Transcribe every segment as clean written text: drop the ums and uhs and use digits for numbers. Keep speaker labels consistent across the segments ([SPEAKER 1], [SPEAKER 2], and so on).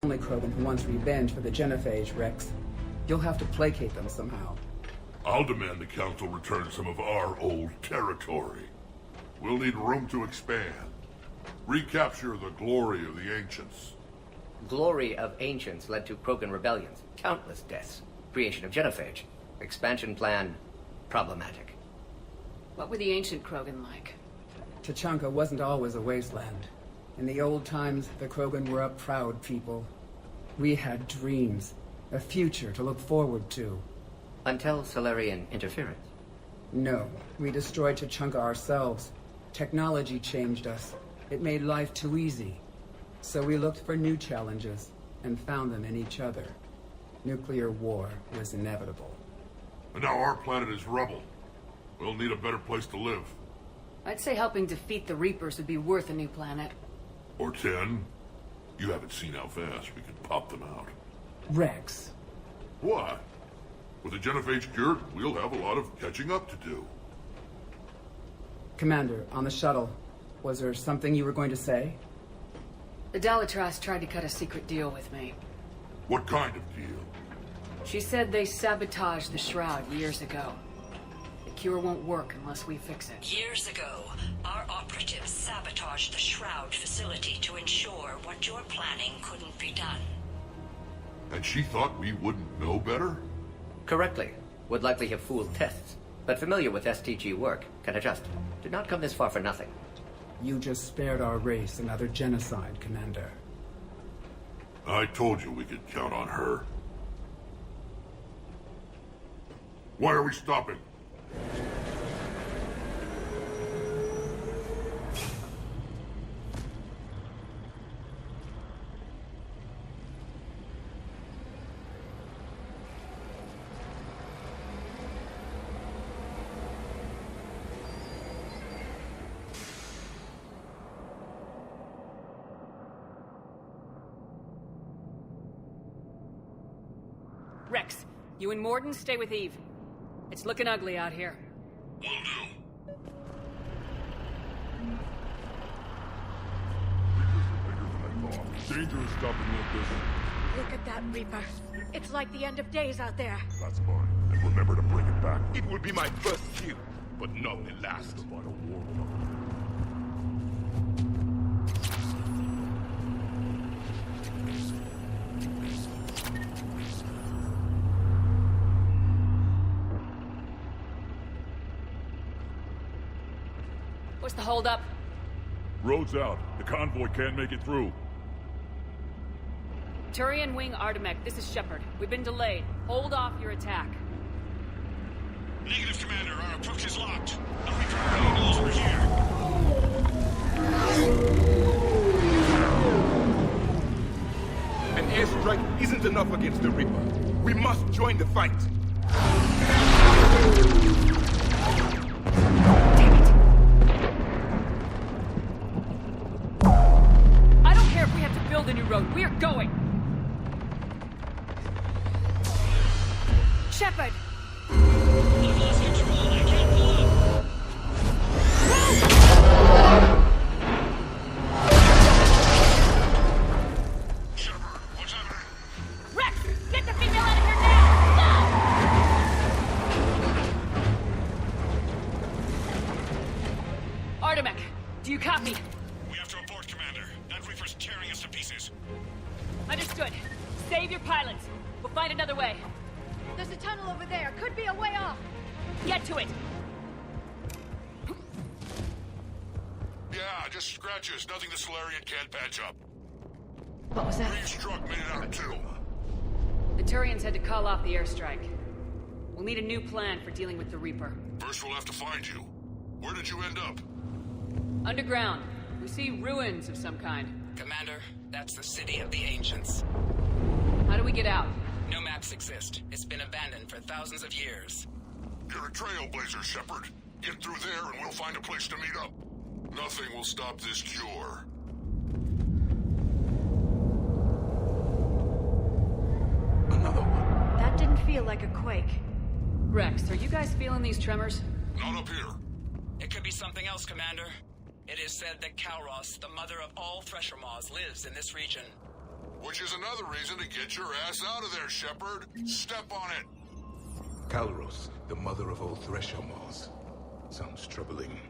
[SPEAKER 1] only Krogan who wants revenge for the genophage, Rex. You'll have to placate them somehow.
[SPEAKER 2] I'll demand the Council return some of our old territory. We'll need room to expand. Recapture the glory of the Ancients.
[SPEAKER 3] Glory of Ancients led to Krogan rebellions, countless deaths, creation of genophage, expansion plan, problematic.
[SPEAKER 4] What were the ancient Krogan like?
[SPEAKER 1] Tuchanka wasn't always a wasteland. In the old times, the Krogan were a proud people. We had dreams, a future to look forward to.
[SPEAKER 3] Until Salarian interference.
[SPEAKER 1] No, we destroyed Tuchanka ourselves. Technology changed us. It made life too easy. So we looked for new challenges, and found them in each other. Nuclear war was inevitable.
[SPEAKER 2] And now our planet is rubble. We'll need a better place to live.
[SPEAKER 4] I'd say helping defeat the Reapers would be worth a new planet.
[SPEAKER 2] Or 10. You haven't seen how fast we could pop them out.
[SPEAKER 1] Rex.
[SPEAKER 2] What? With the genophage cured, we'll have a lot of catching up to do.
[SPEAKER 1] Commander, on the shuttle, was there something you were going to say?
[SPEAKER 4] The Dalitras tried to cut a secret deal with me.
[SPEAKER 2] What kind of deal?
[SPEAKER 4] She said they sabotaged the Shroud years ago. The cure won't work unless we fix it.
[SPEAKER 5] Years ago, our operatives sabotaged the Shroud facility to ensure what you're planning couldn't be done.
[SPEAKER 2] And she thought we wouldn't know better?
[SPEAKER 3] Correctly. Would likely have fooled tests, but familiar with STG work, can adjust. Did not come this far for nothing.
[SPEAKER 1] You just spared our race another genocide, Commander.
[SPEAKER 2] I told you we could count on her. Why are we stopping?
[SPEAKER 4] Rex, you and Morden stay with Eve. It's looking ugly out here.
[SPEAKER 2] Will do. Danger is stopping like this.
[SPEAKER 6] Look at that Reaper. It's like the end of days out there.
[SPEAKER 2] That's fine. And remember to bring it back.
[SPEAKER 7] It will be my first kill, but not the last.
[SPEAKER 2] The final war.
[SPEAKER 4] What's the holdup?
[SPEAKER 2] Road's out. The convoy can't make it through.
[SPEAKER 4] Turian Wing Artemek, this is Shepard. We've been delayed. Hold off your attack.
[SPEAKER 8] Negative, Commander. Our approach is locked. No Reaper knows we're here.
[SPEAKER 7] An airstrike isn't enough against the Reaper. We must join the fight.
[SPEAKER 4] I don't care if we have to build a new road. We're going! Shepard!
[SPEAKER 8] I've lost control. I can't pull up. Shepard, what's happening?
[SPEAKER 4] Rex! Get the female out of here now! Go! Artemek, do you copy?
[SPEAKER 8] We have to abort, Commander. That Reaper's tearing us to pieces.
[SPEAKER 4] Understood. Save your pilots. We'll find another way.
[SPEAKER 6] There's a tunnel over there. Could be a way off.
[SPEAKER 4] Get to it!
[SPEAKER 2] Yeah, just scratches. Nothing the Solarian can't patch up.
[SPEAKER 6] What was that?
[SPEAKER 2] Reeves struck made it out of two.
[SPEAKER 4] The Turians had to call off the airstrike. We'll need a new plan for dealing with the Reaper.
[SPEAKER 2] First we'll have to find you. Where did you end up?
[SPEAKER 4] Underground. We see ruins of some kind.
[SPEAKER 9] Commander, that's the city of the Ancients.
[SPEAKER 4] How do we get out?
[SPEAKER 9] No maps exist. It's been abandoned for thousands of years.
[SPEAKER 2] You're a trailblazer, Shepard. Get through there and we'll find a place to meet up. Nothing will stop this cure.
[SPEAKER 7] Another one.
[SPEAKER 6] That didn't feel like a quake.
[SPEAKER 4] Rex, are you guys feeling these tremors?
[SPEAKER 2] Not up here.
[SPEAKER 9] It could be something else, Commander. It is said that Kalros, the mother of all Thresher Maws, lives in this region.
[SPEAKER 2] Which is another reason to get your ass out of there, Shepard. Step on it.
[SPEAKER 7] Calros, the mother of all thresher maws. Sounds troubling.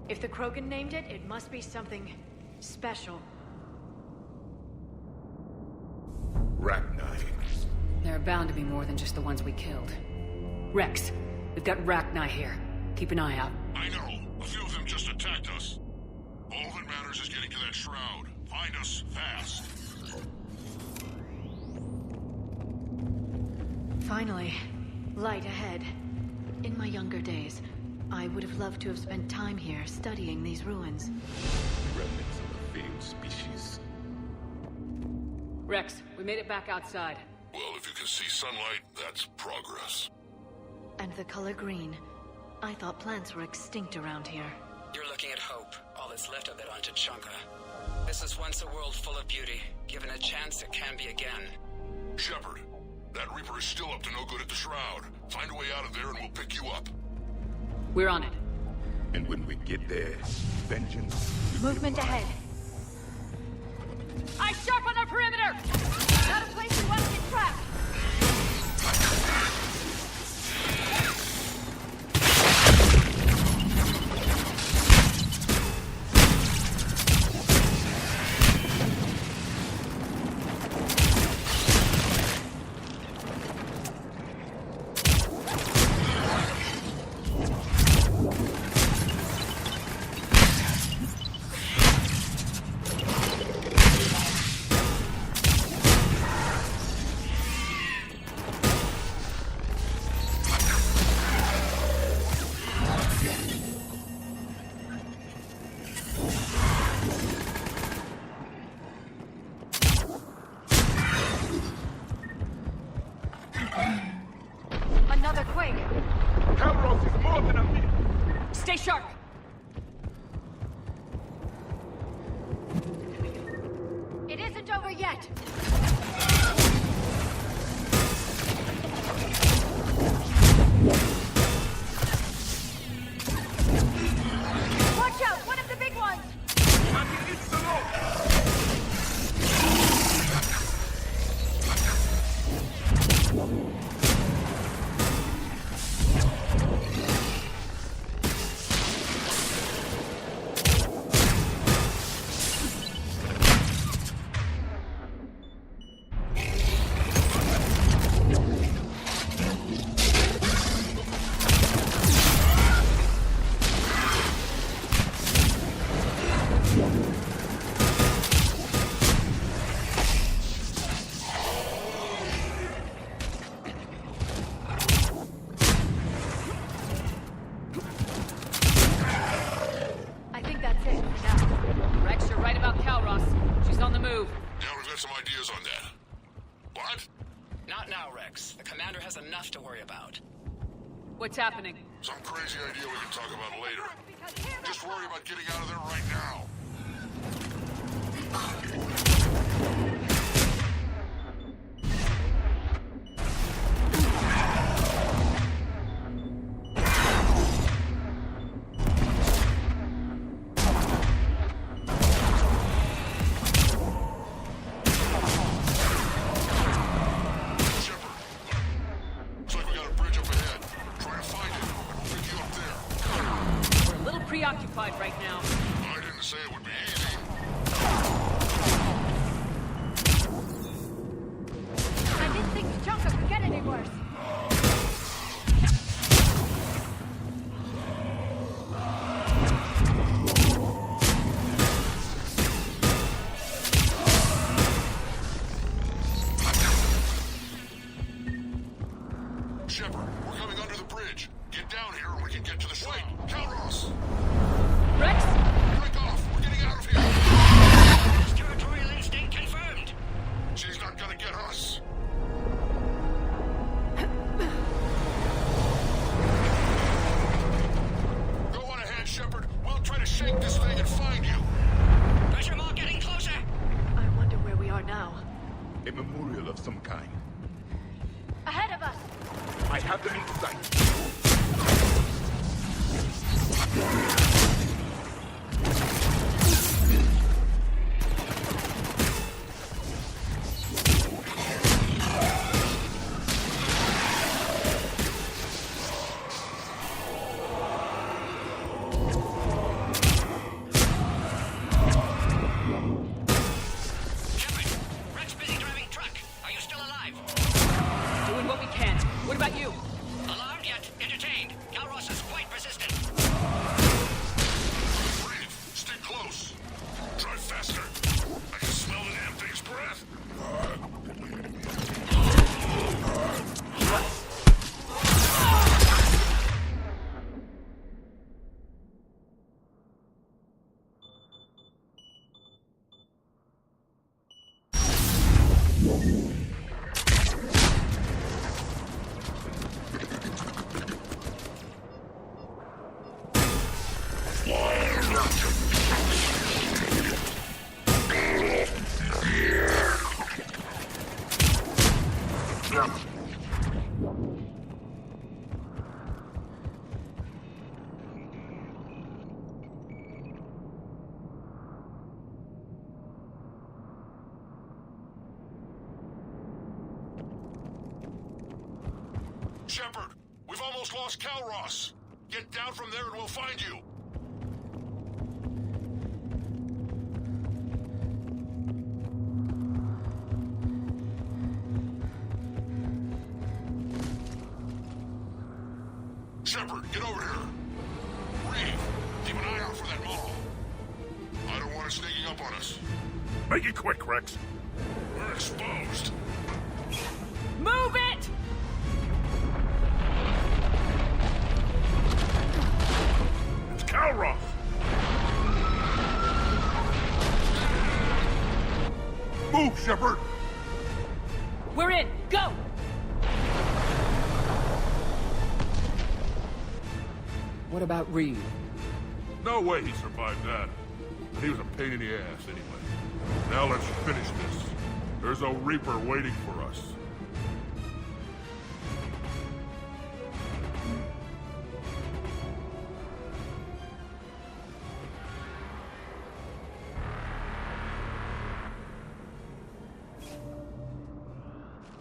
[SPEAKER 6] If the Krogan named it, it must be something special.
[SPEAKER 7] Rachni.
[SPEAKER 4] There are bound to be more than just the ones we killed. Rex, we've got Rachni here. Keep an eye out.
[SPEAKER 2] I know. A few of them just attacked us. All that matters is getting to that shroud. Find us fast.
[SPEAKER 6] Finally, light ahead. In my younger days, I would have loved to have spent time here studying these ruins.
[SPEAKER 7] Remnants of a failed species.
[SPEAKER 4] Rex, we made it back outside.
[SPEAKER 2] Well, if you can see sunlight, that's progress.
[SPEAKER 6] And the color green. I thought plants were extinct around here.
[SPEAKER 9] You're looking at hope, all that's left of it on Tuchanka. This is once a world full of beauty. Given a chance, it can be again.
[SPEAKER 2] Shepard, that Reaper is still up to no good at the shroud. Find a way out of there and we'll pick you up.
[SPEAKER 4] We're on it.
[SPEAKER 7] And when we get there, vengeance...
[SPEAKER 6] Movement ahead.
[SPEAKER 4] Eyes sharp on our perimeter!
[SPEAKER 6] Not a place we want to get trapped. Another quake.
[SPEAKER 7] Calros is more than a myth!
[SPEAKER 4] Stay sharp!
[SPEAKER 6] It isn't over yet. Watch out! One of the big ones! I think that's it for now.
[SPEAKER 4] Rex, you're right about Calros. She's on the move.
[SPEAKER 2] Yeah, we've got some ideas on that. What?
[SPEAKER 9] Not now, Rex. The commander has enough to worry about.
[SPEAKER 4] What's happening?
[SPEAKER 2] Some crazy idea we can talk about later. Just worry about getting out of there right now.
[SPEAKER 4] Preoccupied right now.
[SPEAKER 2] I didn't say it would be easy.
[SPEAKER 6] I didn't think Tuchanka could get any worse.
[SPEAKER 2] Shepard, we're coming under the bridge. Get down here and we can get to the shroud. Calros!
[SPEAKER 4] Rex?
[SPEAKER 2] Break off! We're getting out of here!
[SPEAKER 5] Territorial instinct confirmed.
[SPEAKER 2] She's not gonna get us. Go on ahead, Shepard. We'll try to shake this thing and find you.
[SPEAKER 5] Pressure mark getting closer.
[SPEAKER 6] I wonder where we are now.
[SPEAKER 7] A memorial of some kind.
[SPEAKER 6] Ahead of us!
[SPEAKER 7] I have them in sight.
[SPEAKER 4] What about you?
[SPEAKER 8] Alarmed yet? Entertained. Galros is quite persistent.
[SPEAKER 2] Breathe. Stay close. Drive faster. I can smell the damn thing's breath. Shepard, we've almost lost Calros. Get down from there and we'll find you. Shepard, get over here. Reed, keep an eye out for that mall. I don't want it sneaking up on us. Make it quick, Rex. We're exposed.
[SPEAKER 4] Move it!
[SPEAKER 2] It's Calros! Move, Shepard!
[SPEAKER 4] We're in! Go!
[SPEAKER 1] What about Reed?
[SPEAKER 2] No way he survived that. But he was a pain in the ass anyway. Now let's finish this. There's a Reaper waiting for us.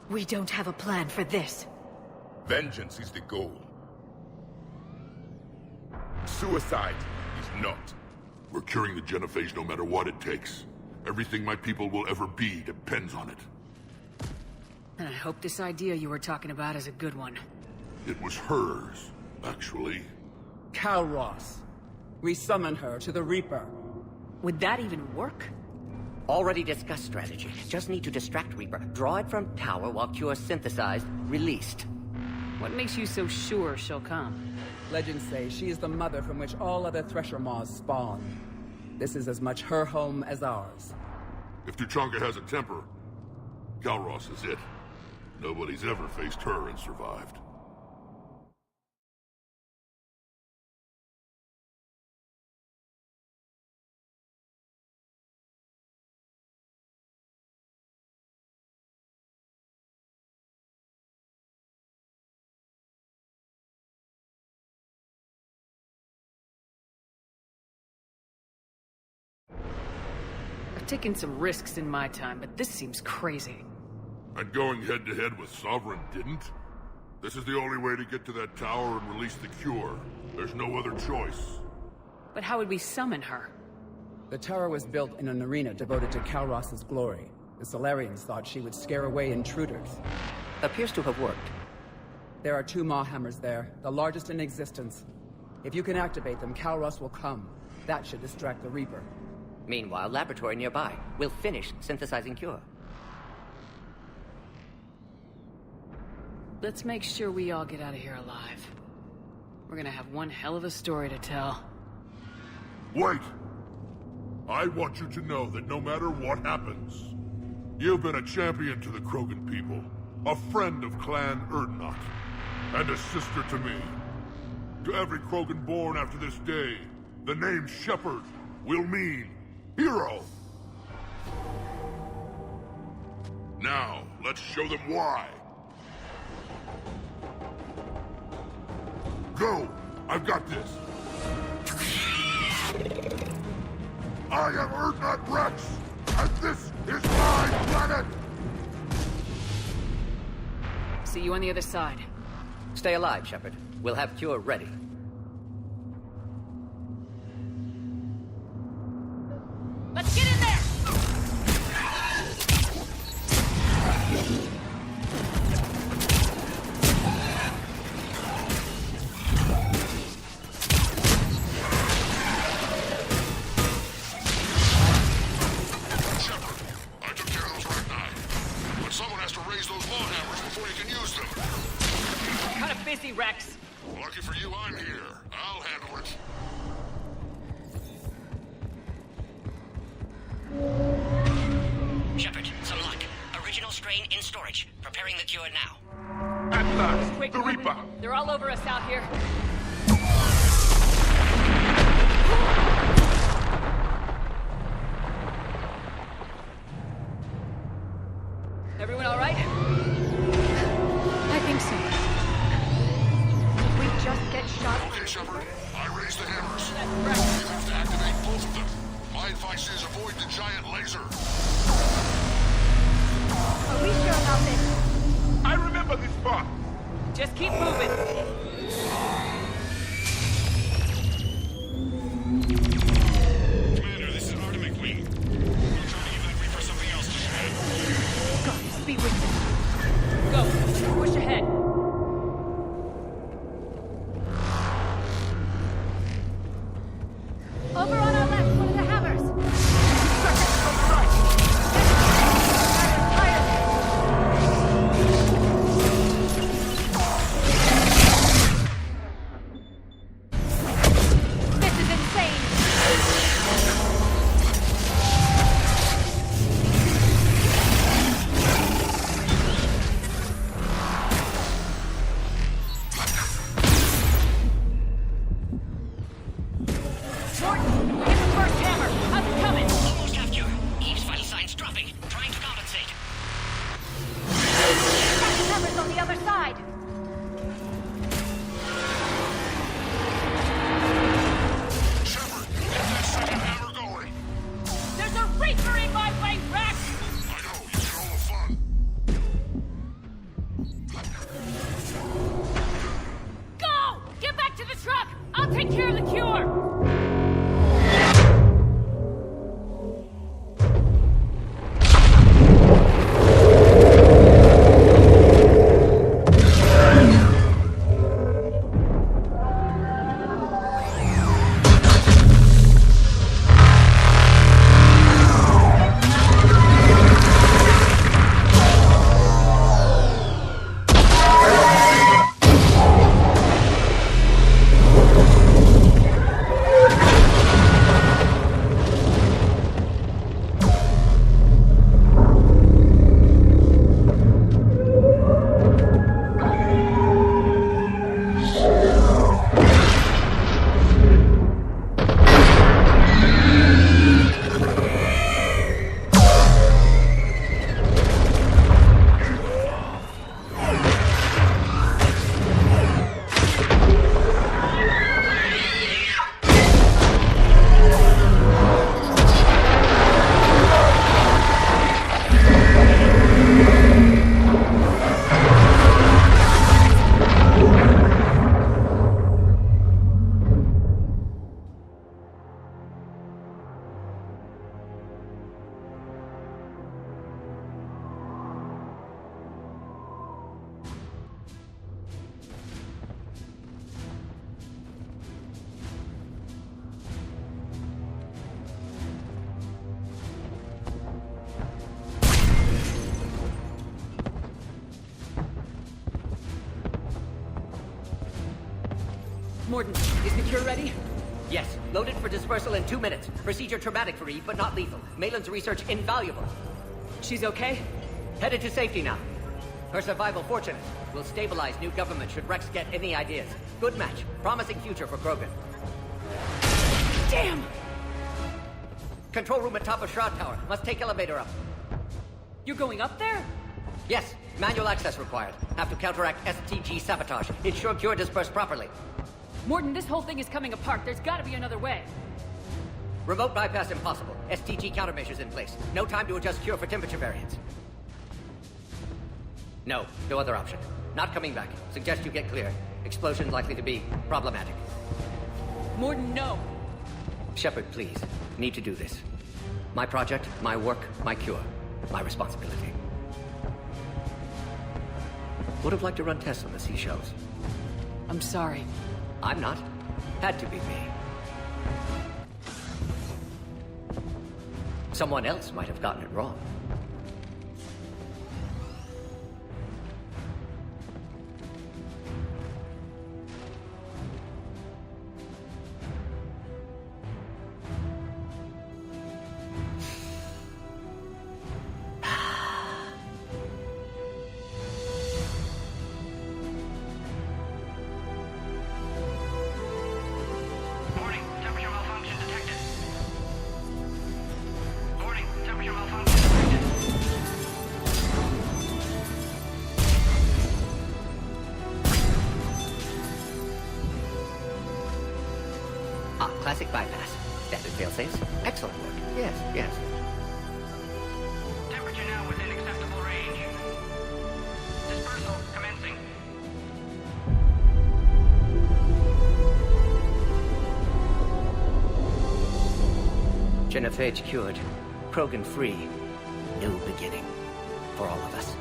[SPEAKER 6] We don't have a plan for this.
[SPEAKER 7] Vengeance is the goal. Suicide is not.
[SPEAKER 2] We're curing the genophage no matter what it takes. Everything my people will ever be depends on it.
[SPEAKER 4] And I hope this idea you were talking about is a good one.
[SPEAKER 2] It was hers, actually.
[SPEAKER 1] Calros. We summon her to the Reaper.
[SPEAKER 4] Would that even work?
[SPEAKER 3] Already discussed strategy. Just need to distract Reaper. Draw it from tower while Cure's synthesized, released.
[SPEAKER 4] What makes you so sure she'll come?
[SPEAKER 1] Legends say she is the mother from which all other Thresher Maws spawn. This is as much her home as ours.
[SPEAKER 2] If Tuchanka has a temper, Calros is it. Nobody's ever faced her and survived.
[SPEAKER 4] I've taken some risks in my time, but this seems crazy.
[SPEAKER 2] And going head-to-head with Sovereign didn't? This is the only way to get to that tower and release the cure. There's no other choice.
[SPEAKER 4] But how would we summon her?
[SPEAKER 1] The tower was built in an arena devoted to Calros's glory. The Solarians thought she would scare away intruders.
[SPEAKER 3] Appears to have worked.
[SPEAKER 1] There are 2 Maw hammers there, the largest in existence. If you can activate them, Calros will come. That should distract the Reaper.
[SPEAKER 3] Meanwhile, laboratory nearby. We'll finish synthesizing Cure.
[SPEAKER 4] Let's make sure we all get out of here alive. We're gonna have one hell of a story to tell.
[SPEAKER 2] Wait! I want you to know that no matter what happens, you've been a champion to the Krogan people, a friend of Clan Urdnot, and a sister to me. To every Krogan born after this day, the name Shepard will mean hero. Now, let's show them why. Go! I've got this! I am Urdnot Rex, and this is my planet!
[SPEAKER 4] See you on the other side.
[SPEAKER 3] Stay alive, Shepard. We'll have Cure ready.
[SPEAKER 4] Let's get in there! busy, Rex.
[SPEAKER 2] Lucky for you, I'm here. I'll handle it.
[SPEAKER 5] Shepard, some luck. Original strain in storage. Preparing the cure now.
[SPEAKER 2] At last,
[SPEAKER 4] Quick,
[SPEAKER 2] the
[SPEAKER 4] Norman.
[SPEAKER 2] Reaper!
[SPEAKER 4] They're all over us out here. Everyone all right?
[SPEAKER 6] I think so. Did we just get shot?
[SPEAKER 2] Okay, Shepard. I raised the hammers.
[SPEAKER 4] That's
[SPEAKER 2] We
[SPEAKER 4] right.
[SPEAKER 2] have to activate both of them. My advice is avoid the giant laser.
[SPEAKER 6] Are we sure about this?
[SPEAKER 2] I remember this spot.
[SPEAKER 4] Just keep moving.
[SPEAKER 8] Commander, this is Artemis Queen. We're trying to give that Reaper something else to shoot.
[SPEAKER 6] God, speed with them.
[SPEAKER 4] Go. Push ahead.
[SPEAKER 6] Over on our left, one of the hammers. This is insane.
[SPEAKER 4] Jordan, get the first hammer. How's it coming?
[SPEAKER 5] Almost have cure. Eve's vital signs dropping. Trying to compensate.
[SPEAKER 6] Second hammer's on the other side.
[SPEAKER 2] Shepard, get that second hammer going.
[SPEAKER 4] There's a Reaper in my way, Rex!
[SPEAKER 2] I know, you get all the fun.
[SPEAKER 4] Go! Get back to the truck! I'll take care of the cure! Morden, is the cure ready?
[SPEAKER 3] Yes, loaded for dispersal in 2 minutes. Procedure traumatic for Eve, but not lethal. Malin's research invaluable.
[SPEAKER 4] She's okay?
[SPEAKER 3] Headed to safety now. Her survival fortunate. Will stabilize new government should Rex get any ideas. Good match. Promising future for Krogan.
[SPEAKER 4] Damn!
[SPEAKER 3] Control room at top of Shroud Tower. Must take elevator up.
[SPEAKER 4] You're going up there?
[SPEAKER 3] Yes, manual access required. Have to counteract STG sabotage. Ensure cure dispersed properly.
[SPEAKER 4] Morden, this whole thing is coming apart. There's gotta be another way.
[SPEAKER 3] Remote bypass impossible. STG countermeasures in place. No time to adjust cure for temperature variance. No other option. Not coming back. Suggest you get clear. Explosion likely to be problematic.
[SPEAKER 4] Morden, no.
[SPEAKER 3] Shepard, please. Need to do this. My project, my work, my cure. My responsibility. Would have liked to run tests on the seashells.
[SPEAKER 4] I'm sorry.
[SPEAKER 3] I'm not. Had to be me. Someone else might have gotten it wrong. Ah, classic bypass. Standard failsafes. Excellent work. Yes, yes.
[SPEAKER 8] Temperature now within acceptable range. Dispersal commencing.
[SPEAKER 3] Genophage cured. Krogan free. New beginning. For all of us.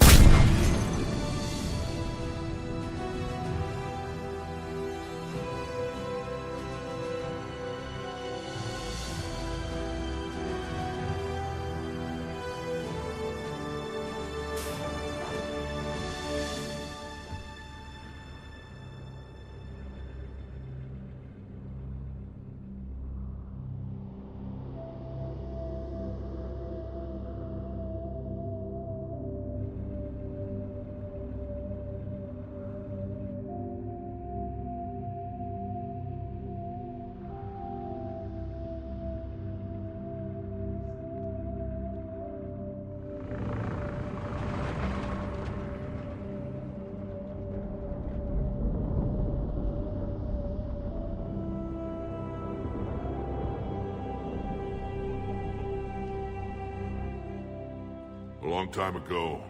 [SPEAKER 2] A long time ago,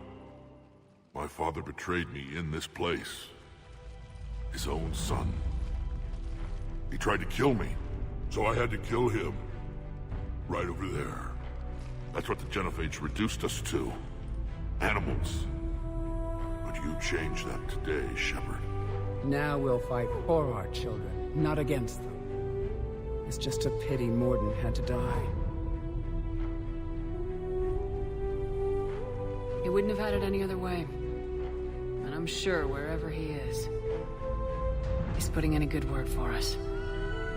[SPEAKER 2] my father betrayed me in this place. His own son. He tried to kill me, so I had to kill him. Right over there. That's what the Genophage reduced us to. Animals. But you changed that today, Shepard.
[SPEAKER 1] Now we'll fight for our children, not against them. It's just a pity Morden had to die.
[SPEAKER 4] He wouldn't have had it any other way. And I'm sure wherever he is, he's putting in a good word for us.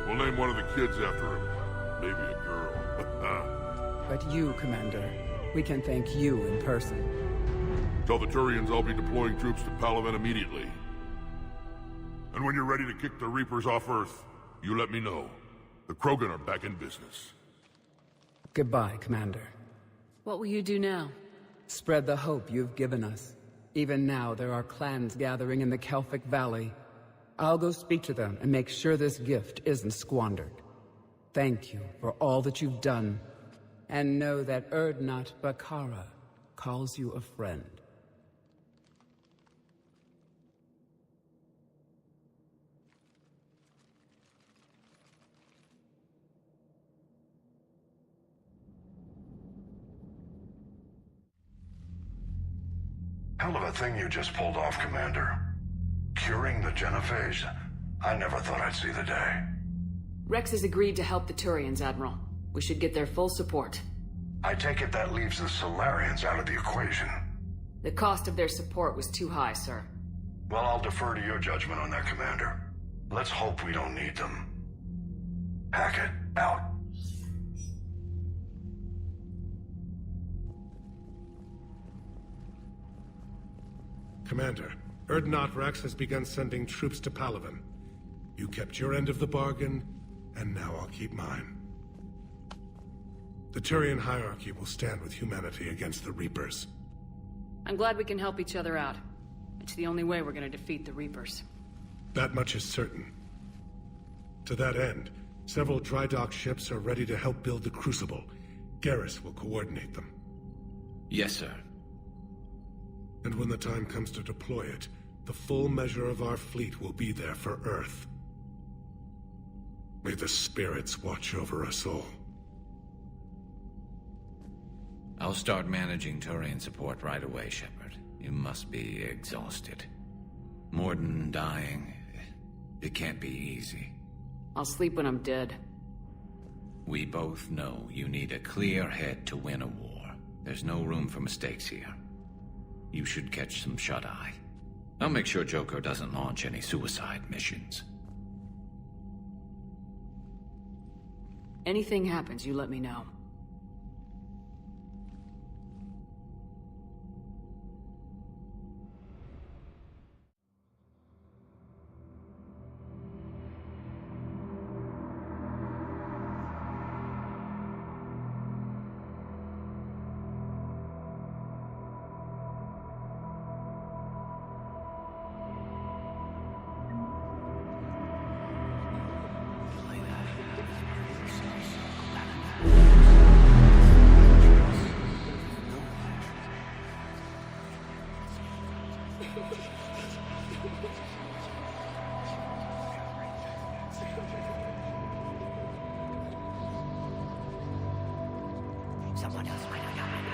[SPEAKER 2] We'll name one of the kids after him. Maybe a girl.
[SPEAKER 1] But you, Commander, we can thank you in person.
[SPEAKER 2] Tell the Turians I'll be deploying troops to Palaven immediately. And when you're ready to kick the Reapers off Earth, you let me know. The Krogan are back in business.
[SPEAKER 1] Goodbye, Commander.
[SPEAKER 4] What will you do now?
[SPEAKER 1] Spread the hope you've given us. Even now, there are clans gathering in the Kelphic Valley. I'll go speak to them and make sure this gift isn't squandered. Thank you for all that you've done. And know that Urdnot Bakara calls you a friend.
[SPEAKER 10] Hell of a thing you just pulled off, Commander. Curing the Genophage? I never thought I'd see the day.
[SPEAKER 4] Rex has agreed to help the Turians, Admiral. We should get their full support.
[SPEAKER 10] I take it that leaves the Solarians out of the equation.
[SPEAKER 4] The cost of their support was too high, sir.
[SPEAKER 10] Well, I'll defer to your judgment on that, Commander. Let's hope we don't need them. Hackett, out.
[SPEAKER 11] Commander, Urdnot Rex has begun sending troops to Palaven. You kept your end of the bargain, and now I'll keep mine. The Turian hierarchy will stand with humanity against the Reapers.
[SPEAKER 4] I'm glad we can help each other out. It's the only way we're gonna defeat the Reapers.
[SPEAKER 11] That much is certain. To that end, several dry dock ships are ready to help build the Crucible. Garrus will coordinate them.
[SPEAKER 12] Yes, sir.
[SPEAKER 11] And when the time comes to deploy it, the full measure of our fleet will be there for Earth. May the spirits watch over us all.
[SPEAKER 12] I'll start managing Turian support right away, Shepard. You must be exhausted. Morden dying, it can't be easy.
[SPEAKER 4] I'll sleep when I'm dead.
[SPEAKER 12] We both know you need a clear head to win a war. There's no room for mistakes here. You should catch some shut-eye. I'll make sure Joker doesn't launch any suicide missions.
[SPEAKER 4] Anything happens, you let me know.
[SPEAKER 3] Someone else might have gotten it.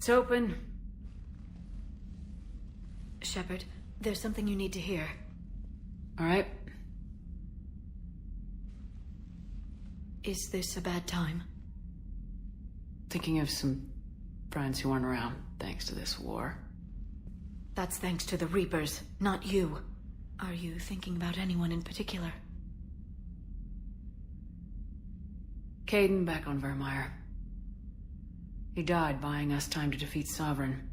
[SPEAKER 4] It's open.
[SPEAKER 6] Shepard, there's something you need to hear.
[SPEAKER 4] All right.
[SPEAKER 6] Is this a bad time?
[SPEAKER 4] Thinking of some friends who aren't around, thanks to this war.
[SPEAKER 6] That's thanks to the Reapers, not you. Are you thinking about anyone in particular?
[SPEAKER 4] Kaidan back on Vermeer. He died buying us time to defeat Sovereign.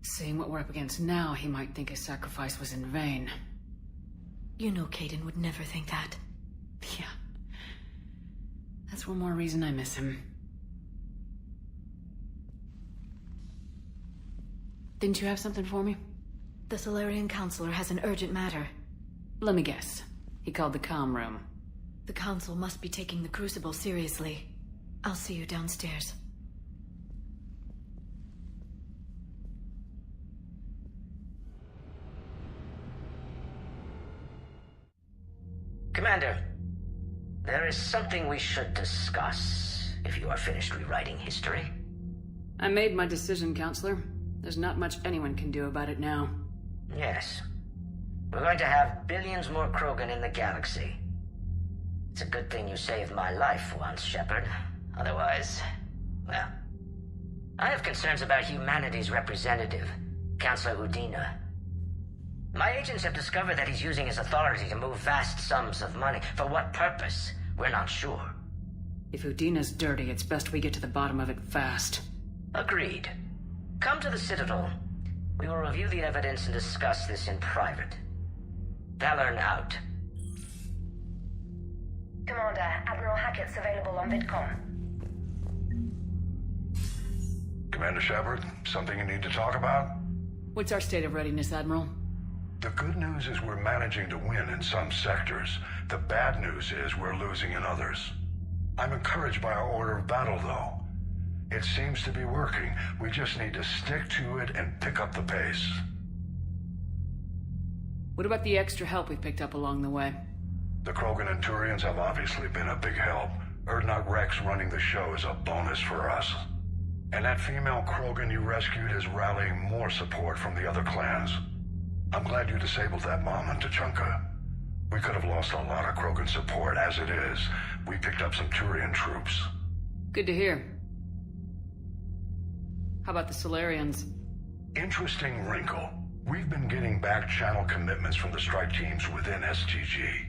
[SPEAKER 4] Seeing what we're up against now, he might think his sacrifice was in vain.
[SPEAKER 6] You know Kaidan would never think that.
[SPEAKER 4] Yeah. That's one more reason I miss him. Didn't you have something for me?
[SPEAKER 6] The Salarian Counselor has an urgent matter.
[SPEAKER 4] Let me guess. He called the comm room.
[SPEAKER 6] The Council must be taking the Crucible seriously. I'll see you downstairs.
[SPEAKER 13] Commander, there is something we should discuss, if you are finished rewriting history.
[SPEAKER 4] I made my decision, Counselor. There's not much anyone can do about it now.
[SPEAKER 13] Yes. We're going to have billions more Krogan in the galaxy. It's a good thing you saved my life once, Shepard. Otherwise, well... I have concerns about humanity's representative, Councillor Udina. My agents have discovered that he's using his authority to move vast sums of money. For what purpose? We're not sure.
[SPEAKER 4] If Udina's dirty, it's best we get to the bottom of it fast.
[SPEAKER 13] Agreed. Come to the Citadel. We will review the evidence and discuss this in private. Valorn out.
[SPEAKER 14] Commander, Admiral Hackett's available on VidCom.
[SPEAKER 10] Commander Shepard, something you need to talk about?
[SPEAKER 4] What's our state of readiness, Admiral?
[SPEAKER 10] The good news is we're managing to win in some sectors. The bad news is we're losing in others. I'm encouraged by our order of battle, though. It seems to be working. We just need to stick to it and pick up the pace.
[SPEAKER 4] What about the extra help we picked up along the way?
[SPEAKER 10] The Krogan and Turians have obviously been a big help. Urdnot Rex running the show is a bonus for us. And that female Krogan you rescued is rallying more support from the other clans. I'm glad you disabled that bomb on Tuchanka. We could have lost a lot of Krogan support. As it is, we picked up some Turian troops.
[SPEAKER 4] Good to hear. How about the Solarians?
[SPEAKER 10] Interesting wrinkle. We've been getting back-channel commitments from the strike teams within STG.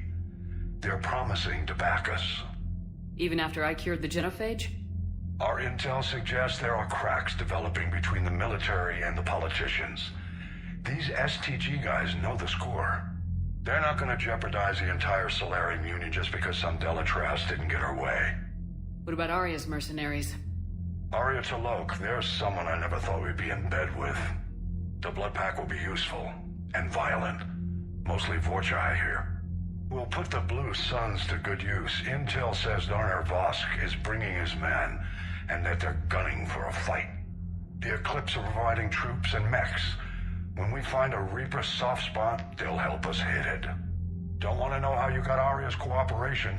[SPEAKER 10] They're promising to back us.
[SPEAKER 4] Even after I cured the genophage?
[SPEAKER 10] Our intel suggests there are cracks developing between the military and the politicians. These STG guys know the score. They're not going to jeopardize the entire Solarian Union just because some Delatras didn't get our way.
[SPEAKER 4] What about Arya's mercenaries?
[SPEAKER 10] Arya T'Loak, there's someone I never thought we'd be in bed with. The Blood Pack will be useful, and violent. Mostly Vorcha, I hear. We'll put the Blue Suns to good use. Intel says Darner Vosk is bringing his men, and that they're gunning for a fight. The Eclipse are providing troops and mechs. When we find a Reaper soft spot, they'll help us hit it. Don't want to know how you got Aria's cooperation,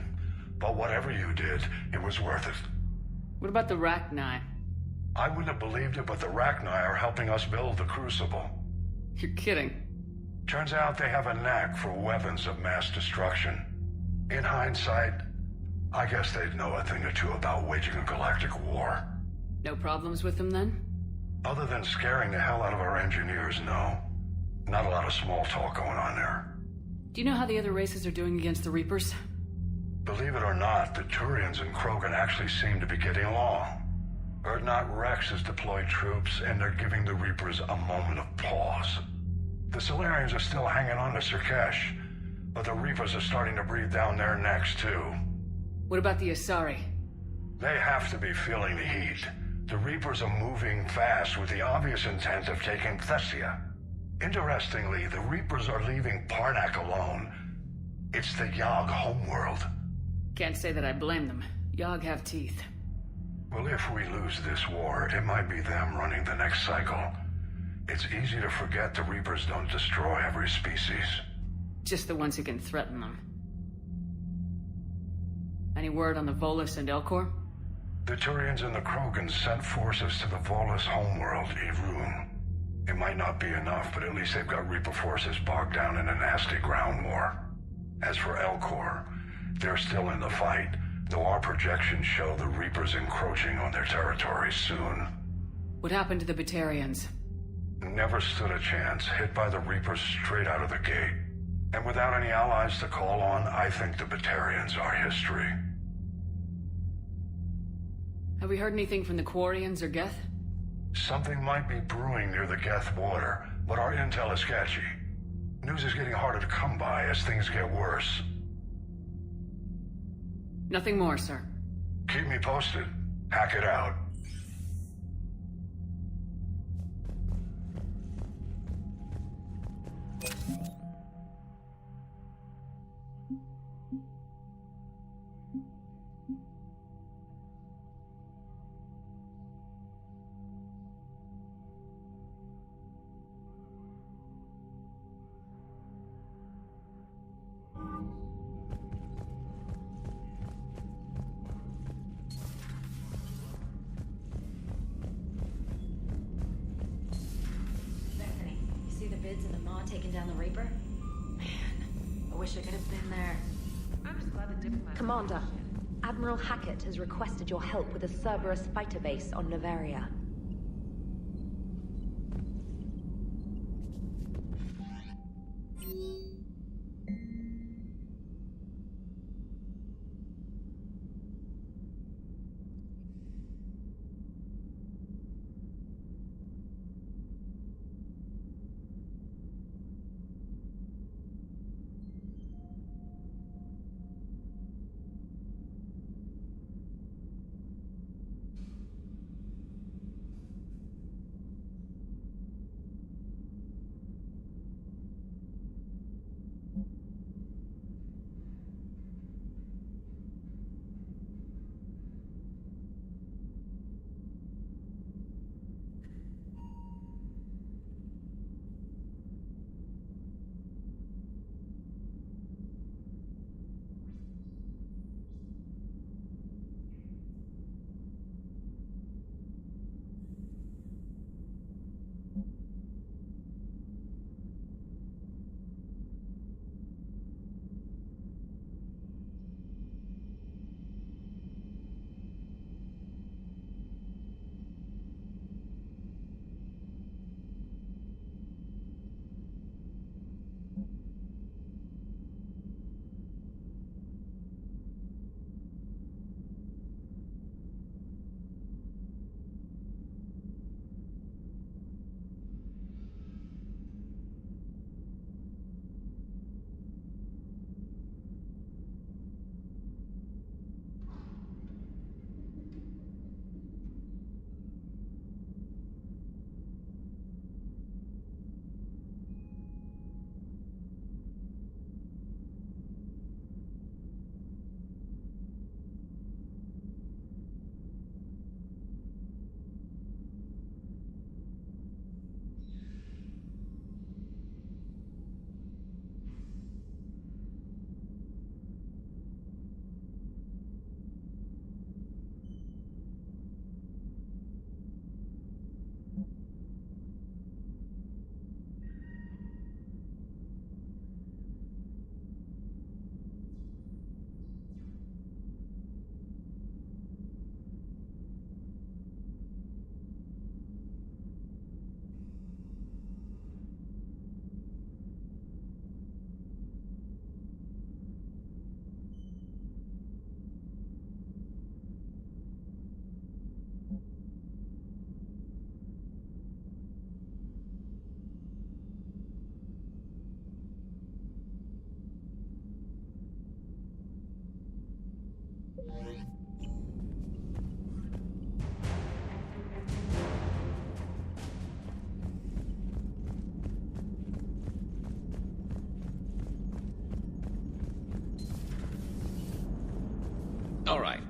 [SPEAKER 10] but whatever you did, it was worth it.
[SPEAKER 4] What about the Rachni?
[SPEAKER 10] I wouldn't have believed it, but the Rachni are helping us build the Crucible.
[SPEAKER 4] You're kidding.
[SPEAKER 10] Turns out they have a knack for weapons of mass destruction. In hindsight, I guess they'd know a thing or two about waging a galactic war.
[SPEAKER 4] No problems with them then?
[SPEAKER 10] Other than scaring the hell out of our engineers, no. Not a lot of small talk going on there.
[SPEAKER 4] Do you know how the other races are doing against the Reapers?
[SPEAKER 10] Believe it or not, the Turians and Krogan actually seem to be getting along. Urdnot Rex has deployed troops, and they're giving the Reapers a moment of pause. The Solarians are still hanging on to Sirkesh, but the Reapers are starting to breathe down their necks, too.
[SPEAKER 4] What about the Asari?
[SPEAKER 10] They have to be feeling the heat. The Reapers are moving fast with the obvious intent of taking Thessia. Interestingly, the Reapers are leaving Parnak alone. It's the Yogg homeworld.
[SPEAKER 4] Can't say that I blame them. Yogg have teeth.
[SPEAKER 10] Well, if we lose this war, it might be them running the next cycle. It's easy to forget the Reapers don't destroy every species.
[SPEAKER 4] Just the ones who can threaten them. Any word on the Volus and Elcor?
[SPEAKER 10] The Turians and the Krogan sent forces to the Volus homeworld, Irun. It might not be enough, but at least they've got Reaper forces bogged down in a nasty ground war. As for Elcor, they're still in the fight, though our projections show the Reapers encroaching on their territory soon.
[SPEAKER 4] What happened to the Batarians?
[SPEAKER 10] Never stood a chance, hit by the Reapers straight out of the gate. And without any allies to call on, I think the Batarians are history.
[SPEAKER 4] Have we heard anything from the Quarians or Geth?
[SPEAKER 10] Something might be brewing near the Geth border, but our intel is sketchy. News is getting harder to come by as things get worse.
[SPEAKER 4] Nothing more, sir.
[SPEAKER 10] Keep me posted. Hack it out.
[SPEAKER 6] Vids and lmao taking down the Reaper? Man, I wish I could have been there.
[SPEAKER 8] I'm just glad the diplomat...
[SPEAKER 14] Commander, Admiral Hackett has requested your help with a Cerberus fighter base on Levaria.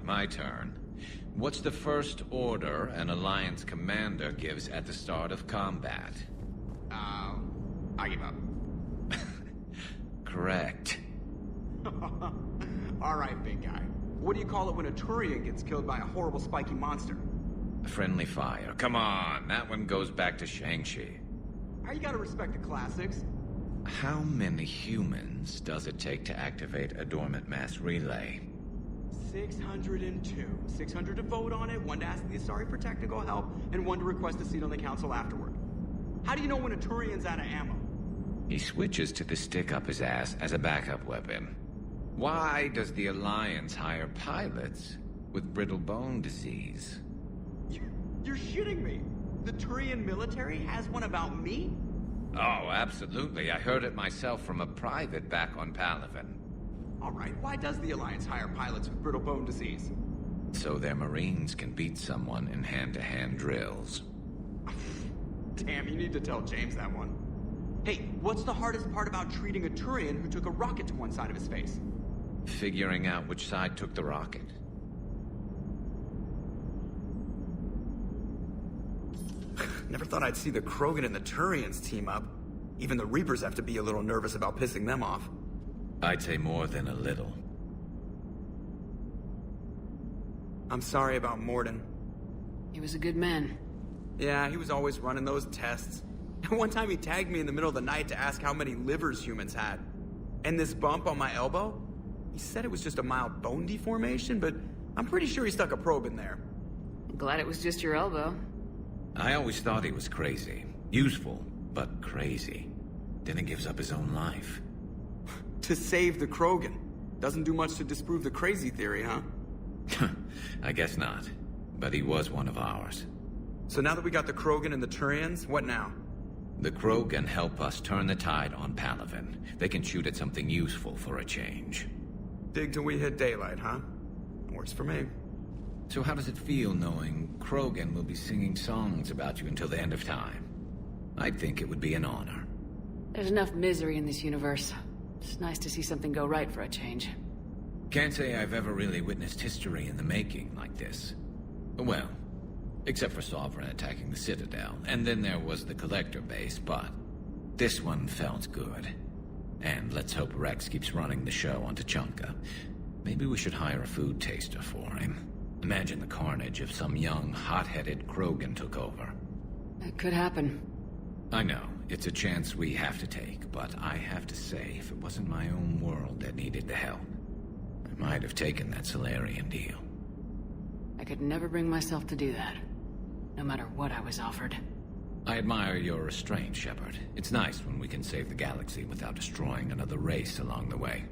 [SPEAKER 12] my turn. What's the first order an Alliance commander gives at the start of combat?
[SPEAKER 15] I give up.
[SPEAKER 12] Correct.
[SPEAKER 15] Alright, big guy. What do you call it when a Turian gets killed by a horrible spiky monster?
[SPEAKER 12] Friendly fire. Come on, that one goes back to Shang-Chi.
[SPEAKER 15] You gotta respect the classics.
[SPEAKER 12] How many humans does it take to activate a dormant mass relay?
[SPEAKER 15] 602. 600 to vote on it, 1 to ask the Asari for technical help, and 1 to request a seat on the council afterward. How do you know when a Turian's out of ammo?
[SPEAKER 12] He switches to the stick up his ass as a backup weapon. Why does the Alliance hire pilots with brittle bone disease?
[SPEAKER 15] You're shitting me! The Turian military has one about me?
[SPEAKER 12] Oh, absolutely. I heard it myself from a private back on Palaven.
[SPEAKER 15] Alright, why does the Alliance hire pilots with brittle bone disease?
[SPEAKER 12] So their Marines can beat someone in hand-to-hand drills.
[SPEAKER 15] Damn, you need to tell James that one. Hey, what's the hardest part about treating a Turian who took a rocket to one side of his face?
[SPEAKER 12] Figuring out which side took the rocket.
[SPEAKER 15] Never thought I'd see the Krogan and the Turians team up. Even the Reapers have to be a little nervous about pissing them off.
[SPEAKER 12] I'd say more than a little.
[SPEAKER 15] I'm sorry about Morden.
[SPEAKER 4] He was a good man.
[SPEAKER 15] Yeah, he was always running those tests. One time he tagged me in the middle of the night to ask how many livers humans had. And this bump on my elbow? He said it was just a mild bone deformation, but I'm pretty sure he stuck a probe in there.
[SPEAKER 4] I'm glad it was just your elbow.
[SPEAKER 12] I always thought he was crazy. Useful, but crazy. Then he gives up his own life.
[SPEAKER 15] To save the Krogan. Doesn't do much to disprove the crazy theory, huh?
[SPEAKER 12] I guess not. But he was one of ours.
[SPEAKER 15] So now that we got the Krogan and the Turians, what now?
[SPEAKER 12] The Krogan help us turn the tide on Palaven. They can shoot at something useful for a change.
[SPEAKER 15] Dig till we hit daylight, huh? Works for me.
[SPEAKER 12] So how does it feel knowing Krogan will be singing songs about you until the end of time? I'd think it would be an honor.
[SPEAKER 4] There's enough misery in this universe. It's nice to see something go right for a change.
[SPEAKER 12] Can't say I've ever really witnessed history in the making like this. Well, except for Sovereign attacking the Citadel, and then there was the Collector base, but this one felt good. And let's hope Rex keeps running the show on Tuchanka. Maybe we should hire a food taster for him. Imagine the carnage if some young, hot-headed Krogan took over.
[SPEAKER 4] It could happen.
[SPEAKER 12] I know, it's a chance we have to take, but I have to say, if it wasn't my own world that needed the help, I might have taken that Salarian deal.
[SPEAKER 4] I could never bring myself to do that, no matter what I was offered.
[SPEAKER 12] I admire your restraint, Shepard. It's nice when we can save the galaxy without destroying another race along the way.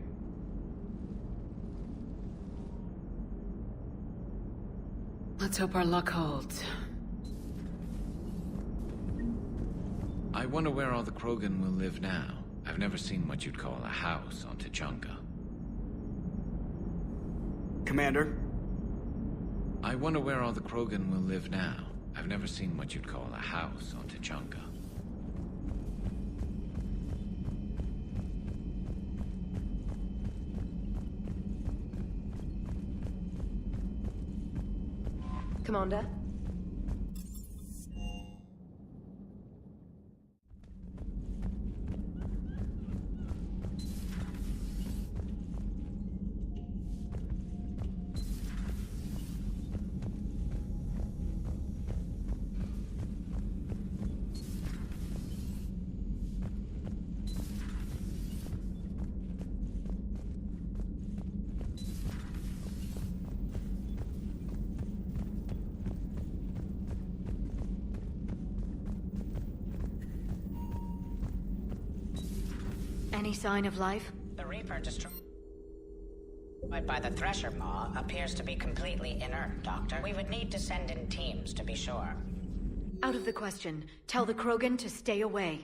[SPEAKER 4] Let's hope our luck holds.
[SPEAKER 12] I wonder where all the Krogan will live now. I've never seen what you'd call a house on Tuchanka.
[SPEAKER 15] Commander?
[SPEAKER 12] I wonder where all the Krogan will live now. I've never seen what you'd call a house on Tuchanka.
[SPEAKER 14] Commander?
[SPEAKER 6] Any sign of life?
[SPEAKER 13] The Reaper destroyed by the Thresher Maw appears to be completely inert, Doctor. We would need to send in teams to be sure.
[SPEAKER 6] Out of the question. Tell the Krogan to stay away.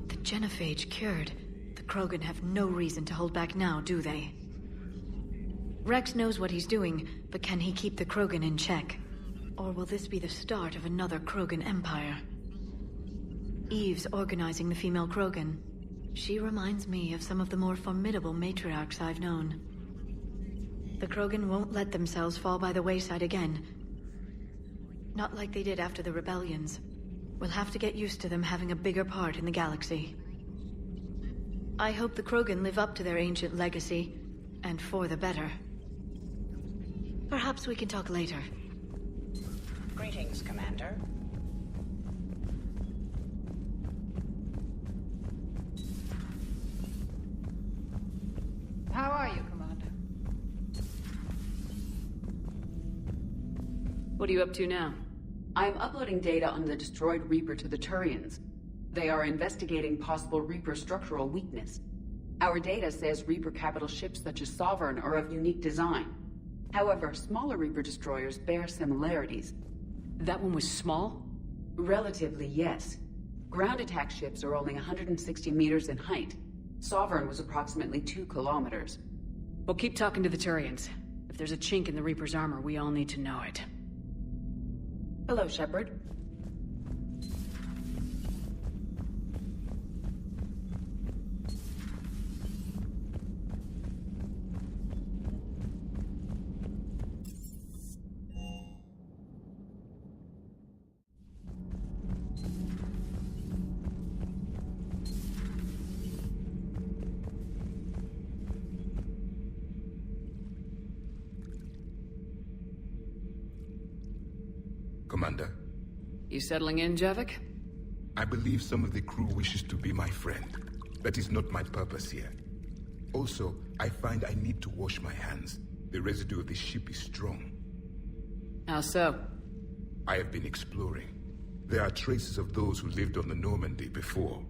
[SPEAKER 6] The genophage cured. The Krogan have no reason to hold back now, do they? Rex knows what he's doing, but can he keep the Krogan in check? Or will this be the start of another Krogan empire? Eve's organizing the female Krogan. She reminds me of some of the more formidable matriarchs I've known. The Krogan won't let themselves fall by the wayside again. Not like they did after the rebellions. We'll have to get used to them having a bigger part in the galaxy. I hope the Krogan live up to their ancient legacy, and for the better. Perhaps we can talk later.
[SPEAKER 13] Greetings, Commander.
[SPEAKER 4] How are you, Commander? What are you up to now?
[SPEAKER 16] I am uploading data on the destroyed Reaper to the Turians. They are investigating possible Reaper structural weakness. Our data says Reaper capital ships such as Sovereign are of unique design. However, smaller Reaper destroyers bear similarities.
[SPEAKER 4] That one was small?
[SPEAKER 16] Relatively, yes. Ground attack ships are only 160 meters in height. Sovereign was approximately 2 kilometers.
[SPEAKER 4] Well, keep talking to the Turians. If there's a chink in the Reaper's armor, we all need to know it.
[SPEAKER 16] Hello, Shepard.
[SPEAKER 7] Commander?
[SPEAKER 4] You settling in, Javik?
[SPEAKER 7] I believe some of the crew wishes to be my friend. That is not my purpose here. Also, I find I need to wash my hands. The residue of the ship is strong.
[SPEAKER 4] How so?
[SPEAKER 7] I have been exploring. There are traces of those who lived on the Normandy before.